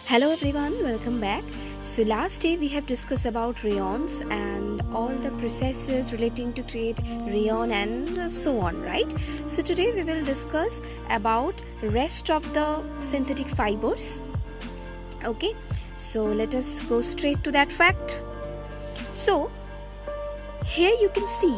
Hello everyone, welcome back. So last day we have discussed about rayons and all the processes relating to create rayon and so on, right? So today we will discuss about rest of the synthetic fibers. Okay, so let us go straight to that fact. So here you can see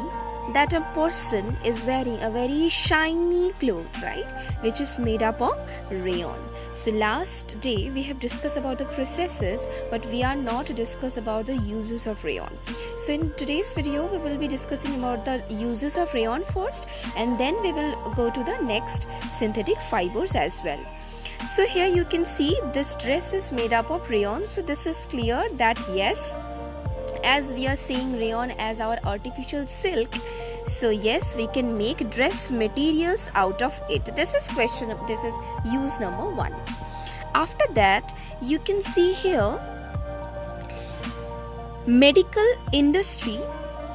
that a person is wearing a very shiny cloth, right, which is made up of rayon. So last day we have discussed about the processes, but we are not to discuss about the uses of rayon. So in today's video we will be discussing about the uses of rayon first, and then we will go to the next synthetic fibers as well. So here you can see this dress is made up of rayon. So this is clear that yes, as we are seeing rayon as our artificial silk, so yes, we can make dress materials out of it. This is use number 1. After that, you can see here medical industry.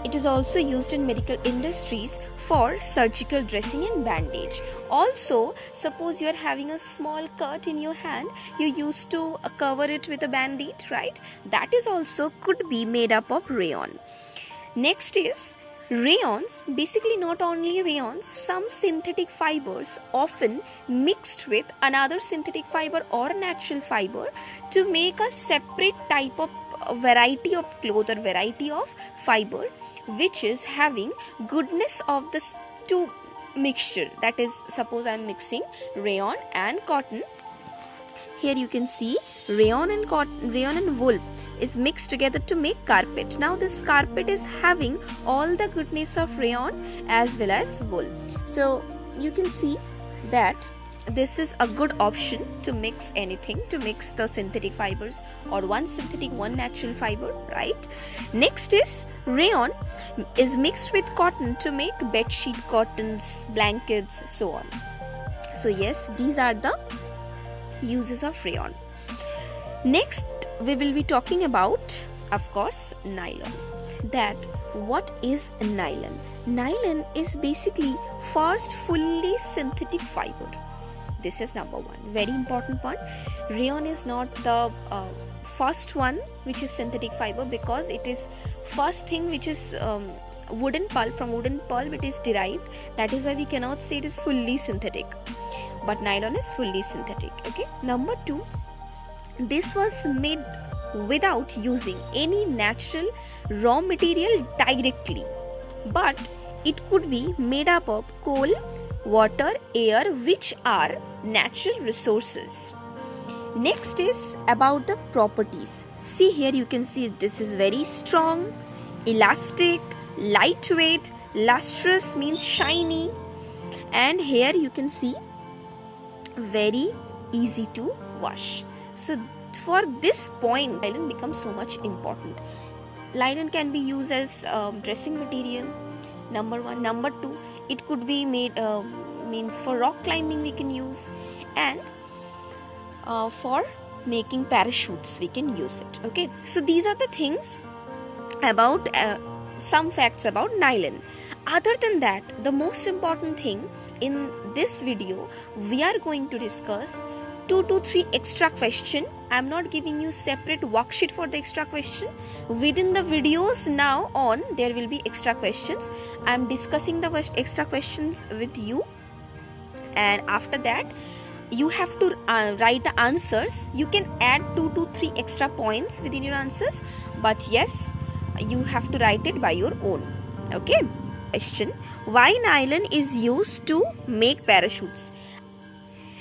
It is also used in medical industries for surgical dressing and bandage. Also, suppose you are having a small cut in your hand, you used to cover it with a band-aid, right? That is also could be made up of rayon. Next is rayons. Basically not only rayons, some synthetic fibers often mixed with another synthetic fiber or natural fiber to make a separate type of variety of cloth or variety of fiber, which is having goodness of this two mixture. That is, suppose I am mixing rayon and cotton. Here you can see rayon and cotton, rayon and wool is mixed together to make carpet. Now this carpet is having all the goodness of rayon as well as wool. So you can see that this is a good option to mix anything, to mix the synthetic fibers, or one synthetic, one natural fiber, right? Next is rayon is mixed with cotton to make bed sheet cottons, blankets, so on. So yes, these are the uses of rayon. Next we will be talking about, of course, nylon. That what is nylon? Nylon is basically first fully synthetic fiber. This is number 1, very important one. Rayon is not the first one which is synthetic fiber, because it is first thing which is wooden pulp. From wooden pulp it is derived. That is why we cannot say it is fully synthetic, but nylon is fully synthetic. Okay. Number 2, this was made without using any natural raw material directly, but it could be made up of coal, water, air, which are natural resources. Next is about the properties. See, here you can see this is very strong, elastic, lightweight, lustrous means shiny, and here you can see very easy to wash. So for this point, nylon becomes so much important. Nylon can be used as dressing material, number 1. Number 2, it could be made means for rock climbing we can use, and for making parachutes we can use it. Okay, so these are the things about some facts about nylon. Other than that, the most important thing in this video, we are going to discuss 2 to 3 extra question. I am not giving you separate worksheet for the extra question. Within the videos now on, there will be extra questions. I am discussing the extra questions with you, and after that you have to write the answers. You can add 2 to 3 extra points within your answers, but yes, you have to write it by your own. Okay. Question: why nylon is used to make parachutes?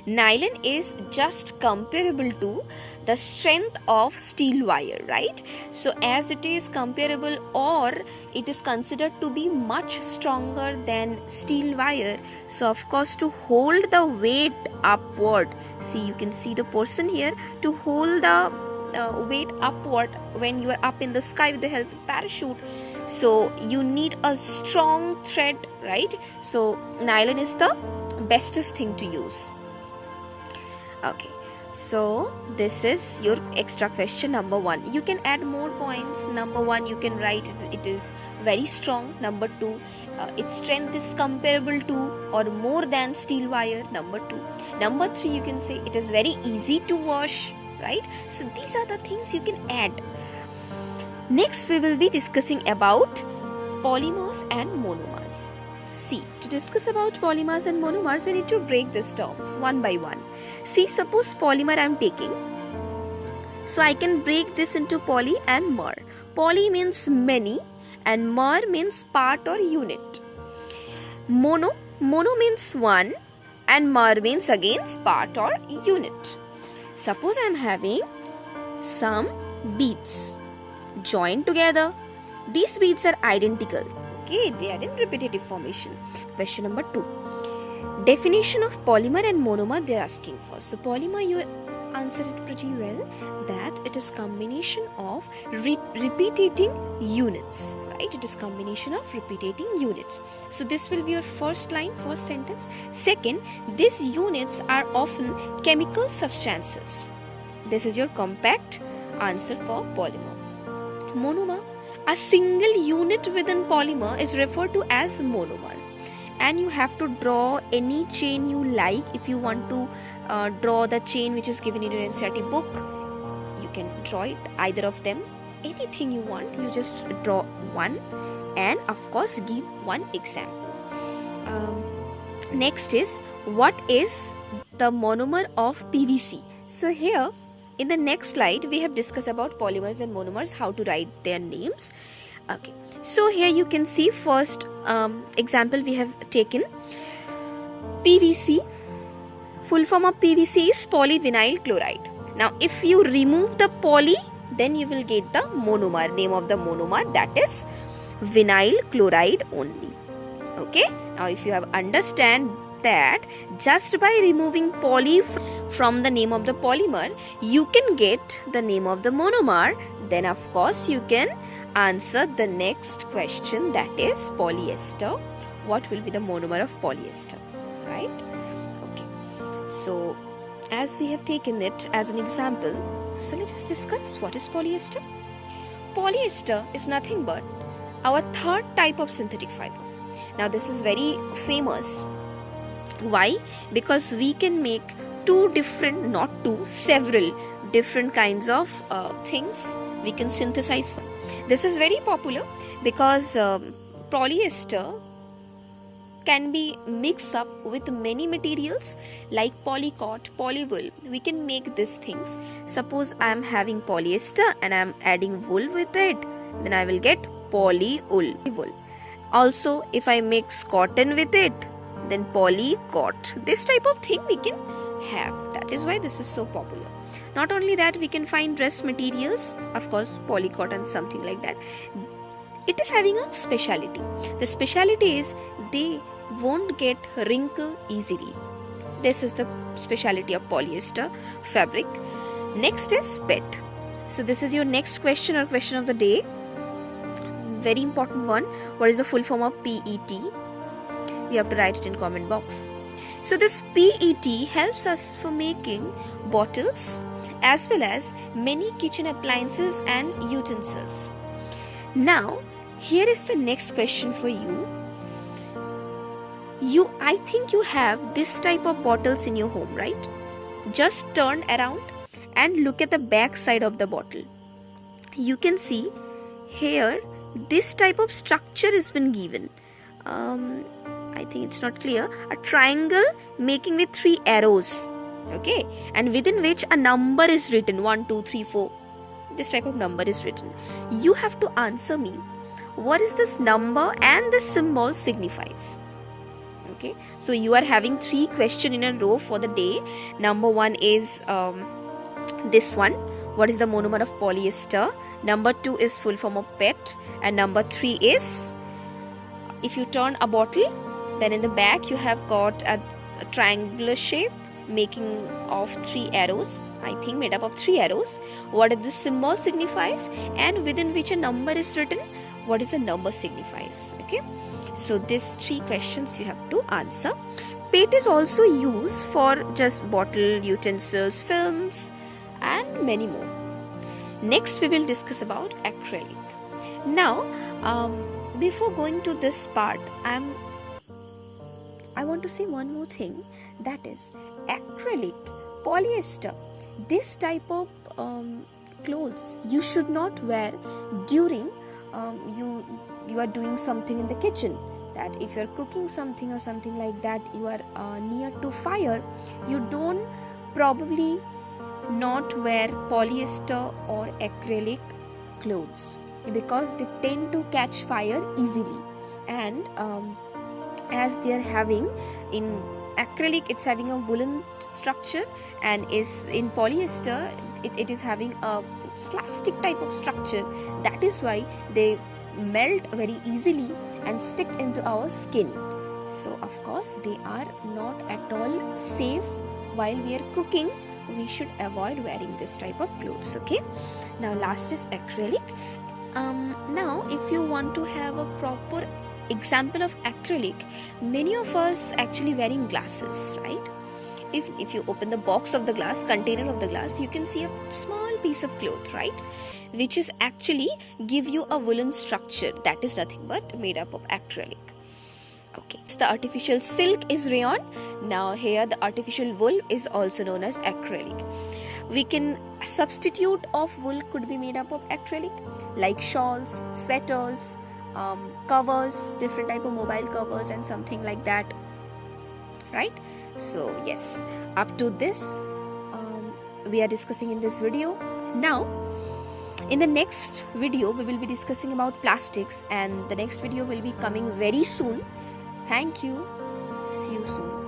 Nylon is just comparable to the strength of steel wire, right? So as it is comparable, or it is considered to be much stronger than steel wire, so of course to hold the weight upward, see, you can see the person here, to hold the weight upward when you are up in the sky with the help of parachute, so you need a strong thread, right? So nylon is the bestest thing to use. Okay, so this is your extra question number 1. You can add more points. Number 1, you can write it is very strong. Number 2, its strength is comparable to or more than steel wire. Number 2. Number 3, you can say it is very easy to wash, right? So these are the things you can add. Next we will be discussing about polymers and monomers. See, to discuss about polymers and monomers, we need to break these terms one by one. See, suppose polymer I am taking. So I can break this into poly and mer. Poly means many and mer means part or unit. Mono means one and mer means again part or unit. Suppose I am having some beads joined together. These beads are identical. Okay, they are in repetitive formation. Question number 2. Definition of polymer and monomer they are asking for. So polymer, you answered it pretty well, that it is combination of repeating units, right? It is combination of repeating units. So this will be your first line, first sentence. Second, these units are often chemical substances. This is your compact answer for polymer. Monomer, a single unit within polymer is referred to as monomer, and you have to draw any chain you like. If you want to draw the chain which is given in your NCERT book, you can draw it, either of them, anything you want. You just draw one and of course give one example. Next is, what is the monomer of PVC? So here in the next slide we have discussed about polymers and monomers, how to write their names. Okay, so here you can see first example we have taken. PVC, full form of PVC is polyvinyl chloride. Now if you remove the poly, then you will get the monomer, name of the monomer, that is vinyl chloride only. Okay, now if you have understand that just by removing poly from the name of the polymer, you can get the name of the monomer, then of course you can answer the next question, that is polyester. What will be the monomer of polyester, right? Okay, so as we have taken it as an example, so let us discuss what is polyester. Polyester is nothing but our third type of synthetic fiber. Now this is very famous. Why? Because we can make several different kinds of things we can synthesize. This is very popular because polyester can be mixed up with many materials like polycot, polywool. We can make these things. Suppose I am having polyester and I am adding wool with it, then I will get polywool. Also, if I mix cotton with it, then polycot. This type of thing we can have. That is why this is so popular. Not only that, we can find dress materials, of course polycotton, something like that. It is having a speciality. The speciality is they won't get wrinkle easily. This is the speciality of polyester fabric. Next is PET. So this is your next question or question of the day. Very important one. What is the full form of PET? We have to write it in comment box. So this PET helps us for making bottles as well as many kitchen appliances and utensils. Now here is the next question for you. I think you have this type of bottles in your home, right? Just turn around and look at the back side of the bottle. You can see here this type of structure has been given. I think it's not clear. A triangle making with 3 arrows, okay, and within which a number is written, 1, 2, 3, 4. This type of number is written. You have to answer me what is this number and this symbol signifies. Okay, so you are having 3 questions in a row for the day. Number 1 is this one. What is the monomer of polyester? Number 2 is full form of PET, and number 3 is, if you turn a bottle, then in the back you have got a triangular shape making of 3 arrows, I think made up of 3 arrows. What does this symbol signifies, and within which a number is written, what is the number signifies. Okay, so these 3 questions you have to answer. PET is also used for just bottle, utensils, films and many more. Next we will discuss about acrylic. Now before going to this part, I want to say one more thing, that is acrylic, polyester this type of clothes you should not wear during you are doing something in the kitchen. That if you are cooking something or something like that, you are near to fire, you don't probably not wear polyester or acrylic clothes, because they tend to catch fire easily. And as they are having in acrylic, it's having a woolen structure, and is in polyester it is having a elastic type of structure. That is why they melt very easily and stick into our skin. So of course they are not at all safe. While we are cooking, we should avoid wearing this type of clothes. Okay, now last is acrylic. Now if you want to have a proper example of acrylic, many of us actually wearing glasses, right? If you open the box of the glass, container of the glass, you can see a small piece of cloth, right, which is actually give you a woolen structure. That is nothing but made up of acrylic. Okay, so the artificial silk is rayon. Now here the artificial wool is also known as acrylic. We can substitute of wool could be made up of acrylic, like shawls, sweaters, covers, different type of mobile covers and something like that, right? So yes, up to this we are discussing in this video. Now in the next video we will be discussing about plastics, and the next video will be coming very soon. Thank you. See you soon.